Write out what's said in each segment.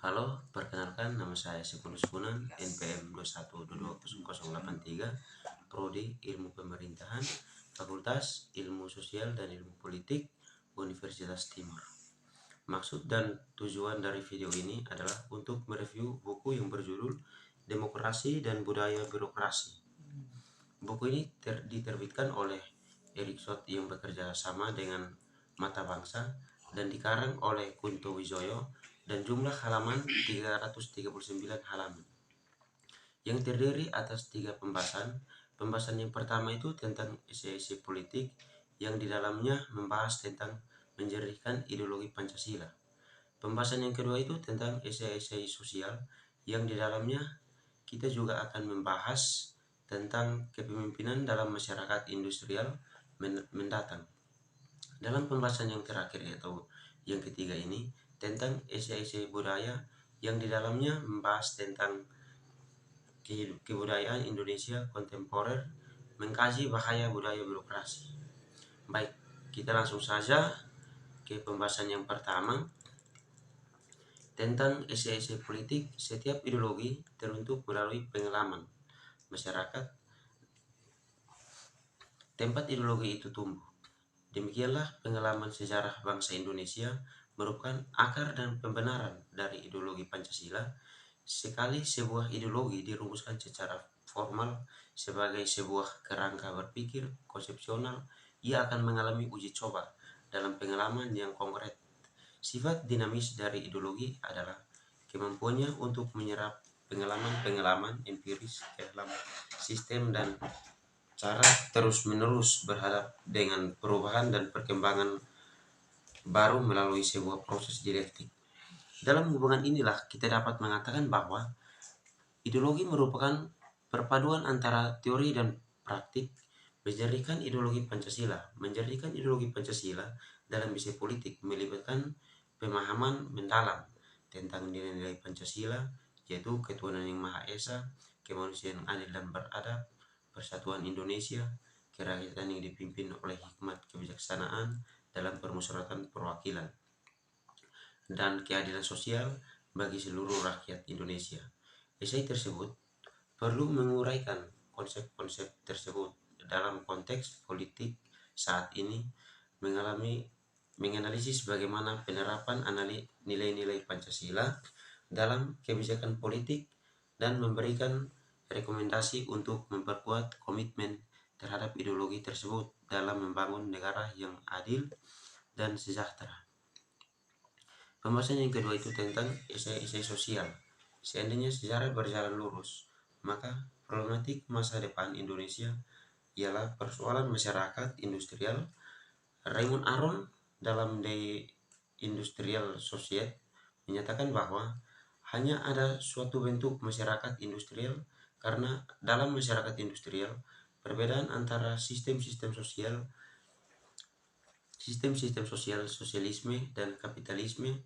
Halo, perkenalkan nama saya Sepulus Kunan, NPM 21220083, Prodi Ilmu Pemerintahan, Fakultas Ilmu Sosial dan Ilmu Politik, Universitas Timur. Maksud dan tujuan dari video ini adalah untuk mereview buku yang berjudul Demokrasi dan Budaya Birokrasi. Buku ini diterbitkan oleh Erik Soth yang bekerja sama dengan Mata Bangsa dan dikarang oleh Kunto Wijoyo dan jumlah halaman 339 halaman yang terdiri atas 3 pembahasan. Pembahasan yang pertama itu tentang esai-esai politik yang di dalamnya membahas tentang menjernihkan ideologi Pancasila. Pembahasan yang kedua itu tentang esai-esai sosial yang di dalamnya kita juga akan membahas tentang kepemimpinan dalam masyarakat industrial mendatang. Dalam pembahasan yang terakhir atau yang ketiga ini tentang esai-esai budaya yang di dalamnya membahas tentang kebudayaan Indonesia kontemporer, mengkaji bahaya budaya birokrasi. Baik, kita langsung saja ke pembahasan yang pertama tentang esai-esai politik. Setiap ideologi terbentuk melalui pengalaman masyarakat tempat ideologi itu tumbuh. Demikianlah pengalaman sejarah bangsa Indonesia merupakan akar dan pembenaran dari ideologi Pancasila. Sekali sebuah ideologi dirumuskan secara formal sebagai sebuah kerangka berpikir konsepsional, ia akan mengalami uji coba dalam pengalaman yang konkret. Sifat dinamis dari ideologi adalah kemampuannya untuk menyerap pengalaman-pengalaman empiris ke dalam sistem dan cara terus-menerus berhadap dengan perubahan dan perkembangan baru melalui sebuah proses dialektik. Dalam hubungan inilah kita dapat mengatakan bahwa ideologi merupakan perpaduan antara teori dan praktik. Menjadikan ideologi Pancasila dalam bisnis politik melibatkan pemahaman mendalam tentang nilai-nilai Pancasila, yaitu ketuhanan yang Maha Esa, kemanusiaan adil dan beradab, persatuan Indonesia, kerakyatan yang dipimpin oleh hikmat kebijaksanaan dalam permusyawaratan perwakilan, dan keadilan sosial bagi seluruh rakyat Indonesia. Esai tersebut perlu menguraikan konsep-konsep tersebut dalam konteks politik saat ini, menganalisis bagaimana penerapan nilai-nilai Pancasila dalam kebijakan politik dan memberikan rekomendasi untuk memperkuat komitmen terhadap ideologi tersebut dalam membangun negara yang adil dan sejahtera. Pembahasan yang kedua itu tentang esai-esai sosial. Seandainya sejarah berjalan lurus, maka problematik masa depan Indonesia ialah persoalan masyarakat industrial. Raymond Aron dalam The Industrial Society menyatakan bahwa hanya ada suatu bentuk masyarakat industrial karena dalam masyarakat industrial perbedaan antara sistem-sistem sosial sosialisme dan kapitalisme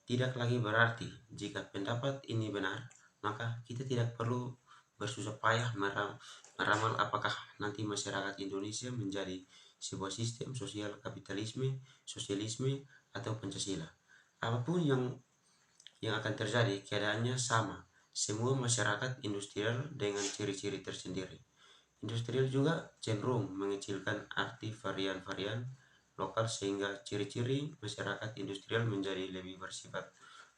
tidak lagi berarti. Jika pendapat ini benar, maka kita tidak perlu bersusah payah meramal apakah nanti masyarakat Indonesia menjadi sebuah sistem sosial kapitalisme, sosialisme, atau Pancasila. Apapun yang akan terjadi, keadaannya sama. Semua masyarakat industrial dengan ciri-ciri tersendiri. Industrial juga cenderung mengecilkan arti varian-varian lokal sehingga ciri-ciri masyarakat industrial menjadi lebih bersifat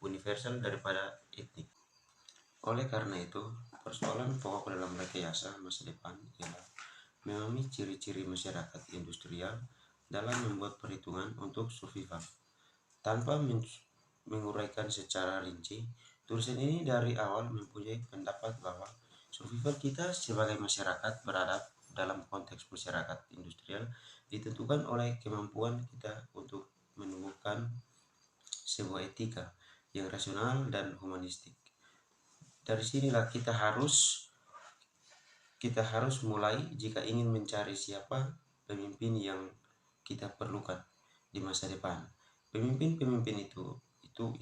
universal daripada etnik. Oleh karena itu, persoalan pokok dalam rekayasa masa depan ialah memahami ciri-ciri masyarakat industrial dalam membuat perhitungan untuk survival. Tanpa menguraikan secara rinci, tulisan ini dari awal mempunyai pendapat bahwa survival kita sebagai masyarakat beradab dalam konteks masyarakat industrial ditentukan oleh kemampuan kita untuk menumbuhkan sebuah etika yang rasional dan humanistik. Dari sinilah kita harus mulai jika ingin mencari siapa pemimpin yang kita perlukan di masa depan. Pemimpin-pemimpin itu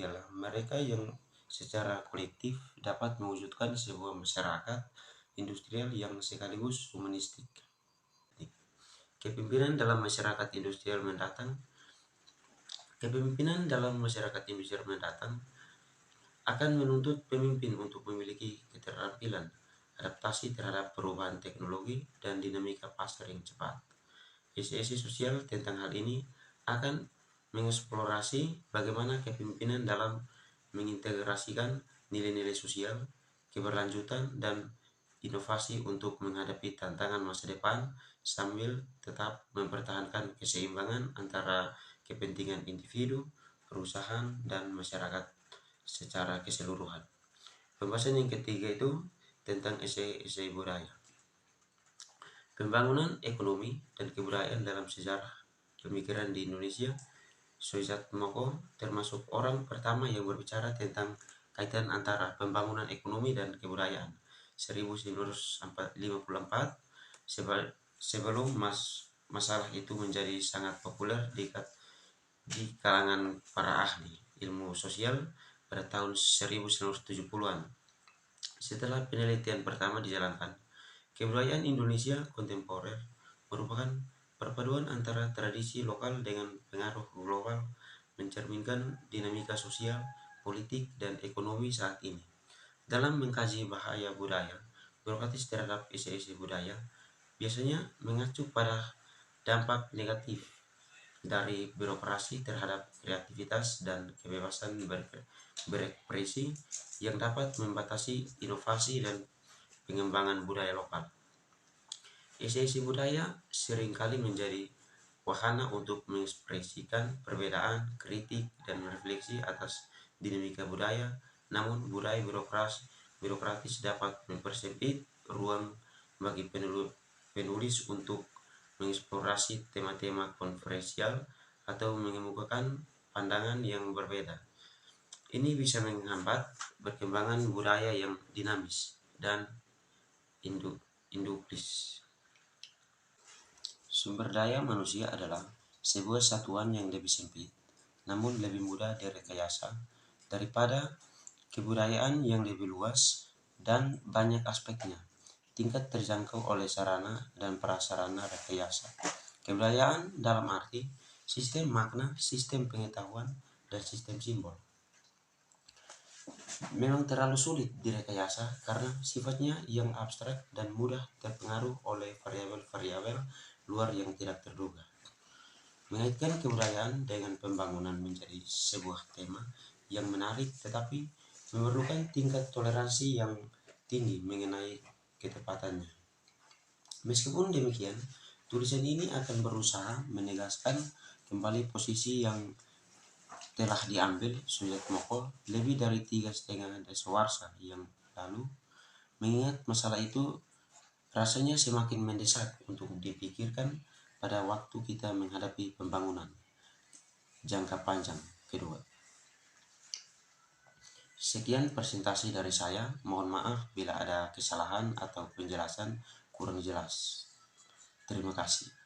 ialah mereka yang secara kolektif dapat mewujudkan sebuah masyarakat industrial yang sekaligus humanistik. Kepemimpinan dalam masyarakat industrial mendatang akan menuntut pemimpin untuk memiliki keterampilan adaptasi terhadap perubahan teknologi dan dinamika pasar yang cepat. Isi-isi sosial tentang hal ini akan mengeksplorasi bagaimana kepemimpinan dalam mengintegrasikan nilai-nilai sosial, keberlanjutan, dan inovasi untuk menghadapi tantangan masa depan sambil tetap mempertahankan keseimbangan antara kepentingan individu, perusahaan, dan masyarakat secara keseluruhan. Pembahasan yang ketiga itu tentang esai-esai budaya. Pembangunan ekonomi dan kebudayaan dalam sejarah pemikiran di Indonesia. Soejarto termasuk orang pertama yang berbicara tentang kaitan antara pembangunan ekonomi dan kebudayaan 1954 sebelum masalah itu menjadi sangat populer di kalangan para ahli ilmu sosial pada tahun 1970-an. Setelah penelitian pertama dijalankan, kebudayaan Indonesia kontemporer merupakan perpaduan antara tradisi lokal dengan pengaruh global, mencerminkan dinamika sosial, politik, dan ekonomi saat ini. Dalam mengkaji bahaya budaya, birokratis terhadap isi-isi budaya biasanya mengacu pada dampak negatif dari birokrasi terhadap kreativitas dan kebebasan berekspresi yang dapat membatasi inovasi dan pengembangan budaya lokal. Isi-isi budaya seringkali menjadi wahana untuk mengekspresikan perbedaan, kritik, dan refleksi atas dinamika budaya, namun budaya birokratis dapat mempersempit ruang bagi penulis untuk mengeksplorasi tema-tema kontroversial atau mengemukakan pandangan yang berbeda. Ini bisa menghambat perkembangan budaya yang dinamis dan induktif. Sumber daya manusia adalah sebuah satuan yang lebih sempit, namun lebih mudah direkayasa daripada kebudayaan yang lebih luas dan banyak aspeknya. Tingkat terjangkau oleh sarana dan prasarana rekayasa. Kebudayaan dalam arti sistem makna, sistem pengetahuan, dan sistem simbol memang terlalu sulit direkayasa karena sifatnya yang abstrak dan mudah terpengaruh oleh variabel-variabel luar yang tidak terduga. Mengaitkan kebudayaan dengan pembangunan menjadi sebuah tema yang menarik, tetapi memerlukan tingkat toleransi yang tinggi mengenai ketepatannya. Meskipun demikian, tulisan ini akan berusaha menegaskan kembali posisi yang telah diambil Soejarto lebih dari 3,5 dasawarsa yang lalu, mengingat masalah itu rasanya semakin mendesak untuk dipikirkan pada waktu kita menghadapi pembangunan jangka panjang kedua. Sekian presentasi dari saya, mohon maaf bila ada kesalahan atau penjelasan kurang jelas. Terima kasih.